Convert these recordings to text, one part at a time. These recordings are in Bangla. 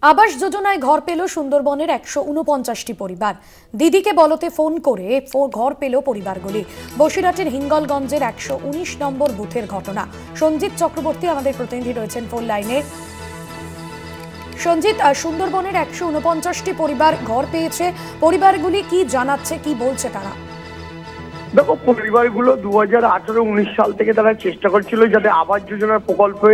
আবাস যোজনায় ঘর পেল সুন্দরবনের ১৪৯টি পরিবার। দিদিকে বলতে ফোন করে ঘর পেল পরিবারগুলি। বসিরহাটের হিঙ্গলগঞ্জের ১১৯ নম্বর বুথের ঘটনা। সঞ্জিত চক্রবর্তী আমাদের প্রতিনিধি রয়েছেন ফোন লাইনে। সঞ্জিত, সুন্দরবনের ১৪৯টি পরিবার ঘর পেয়েছে, পরিবারগুলি কি জানাচ্ছে, কি বলছে তারা? দেখো, পরিবারগুলো 2018-19 সাল থেকে তারা চেষ্টা করছিল যাতে আবাস যোজনার প্রকল্পে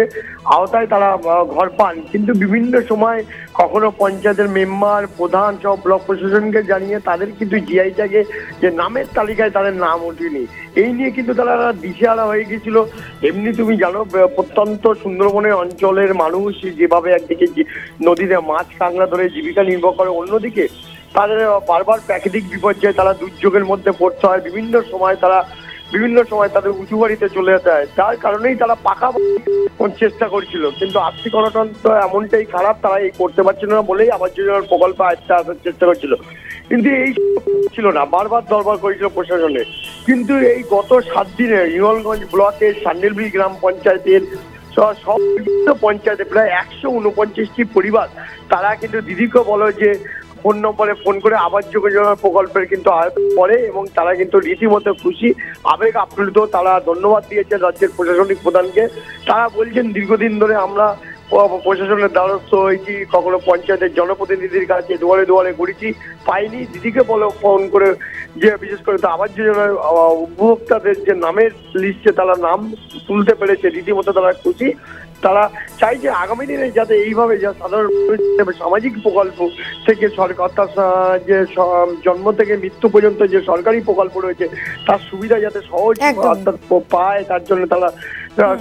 আওতায় তারা ঘর পান, কিন্তু বিভিন্ন সময় কখনো পঞ্চায়েতের মেম্বার, প্রধান সব ব্লক প্রশাসনকে জানিয়ে তাদের কিন্তু জিআই ট্যাগে যে নামের তালিকায় তাদের নাম ওঠেনি, এই নিয়ে কিন্তু তারা দিশেহারা হয়ে গেছিল। এমনি তুমি জানো, প্রত্যন্ত সুন্দরবনের অঞ্চলের মানুষ যেভাবে একদিকে নদীতে মাছ কাঁকড়া ধরে জীবিকা নির্বাহ করে, অন্যদিকে তাদের বারবার প্রাকৃতিক বিপর্যয়ে তারা দুর্যোগের মধ্যে পড়তে হয়। বিভিন্ন সময় তাদের উঁচু বাড়িতে চলে যায়, যার কারণেই তারা পাকা চেষ্টা করছিল, কিন্তু আর্থিক অনটন তো এমনটাই খারাপ, তারা এই করতে পারছিল না বলেই আবাস যোজনার প্রকল্প আসার চেষ্টা করছিল, কিন্তু এই ছিল না, বারবার দরবার করেছিল প্রশাসনে। কিন্তু এই গত 7 দিনে হিঙ্গলগঞ্জ ব্লকের সান্ডেলবি গ্রাম পঞ্চায়েতের সব বিভিন্ন পঞ্চায়েতে প্রায় ১৪৯টি পরিবার তারা কিন্তু দিদিকে বলো যে ফোন নম্বরে ফোন করে আবাস যোজনার প্রকল্পের কিন্তু আয়তন করে, এবং তারা কিন্তু রীতিমতো খুশি, আবেগ আপ্লুত। তারা ধন্যবাদ দিয়েছেন রাজ্যের প্রশাসনিক প্রধানকে। তারা বলছেন দীর্ঘদিন ধরে আমরা প্রশাসনের দ্বারস্থ হয়েছি, কখনো পঞ্চায়েতের জনপ্রতিনিধির কাছে দুয়ারে দুয়ারে ঘুরেছি, পাইনি। দিদিকে বলো ফোন করে যে বিশেষ করে আবাস যোজনার উপভোক্তাদের যে নামের লিস্টে তারা নাম তুলতে পেরেছে, রীতিমতো তারা খুশি। তারা চাই যে আগামী দিনে যাতে এইভাবে যা সাধারণ সামাজিক প্রকল্প থেকে সরকার, অর্থাৎ যে জন্ম থেকে মৃত্যু পর্যন্ত যে সরকারি প্রকল্প রয়েছে তার সুবিধা যাতে সহজ অর্থাৎ পায়, তার জন্য তারা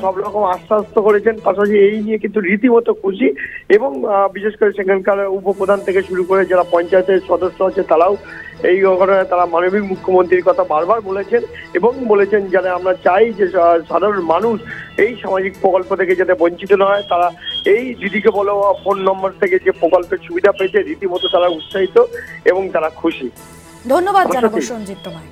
সব রকম আশ্বস্ত করেছেন। পাশাপাশি এই নিয়ে কিন্তু রীতিমতো খুশি, এবং বিশেষ করে সেখানকার উপপ্রধান থেকে শুরু করে যারা পঞ্চায়েতের সদস্য আছে তারাও এই ঘটনায় তারা মাননীয় মুখ্যমন্ত্রীর কথা বারবার বলেছেন, এবং বলেছেন যাতে আমরা চাই যে সাধারণ মানুষ এই সামাজিক প্রকল্প থেকে যাতে বঞ্চিত না হয়। তারা এই দিদিকে বলো ফোন নম্বর থেকে যে প্রকল্পের সুবিধা পেয়েছে, রীতিমতো তারা উৎসাহিত এবং তারা খুশি। ধন্যবাদ জানাবো সঞ্জিত তোমায়।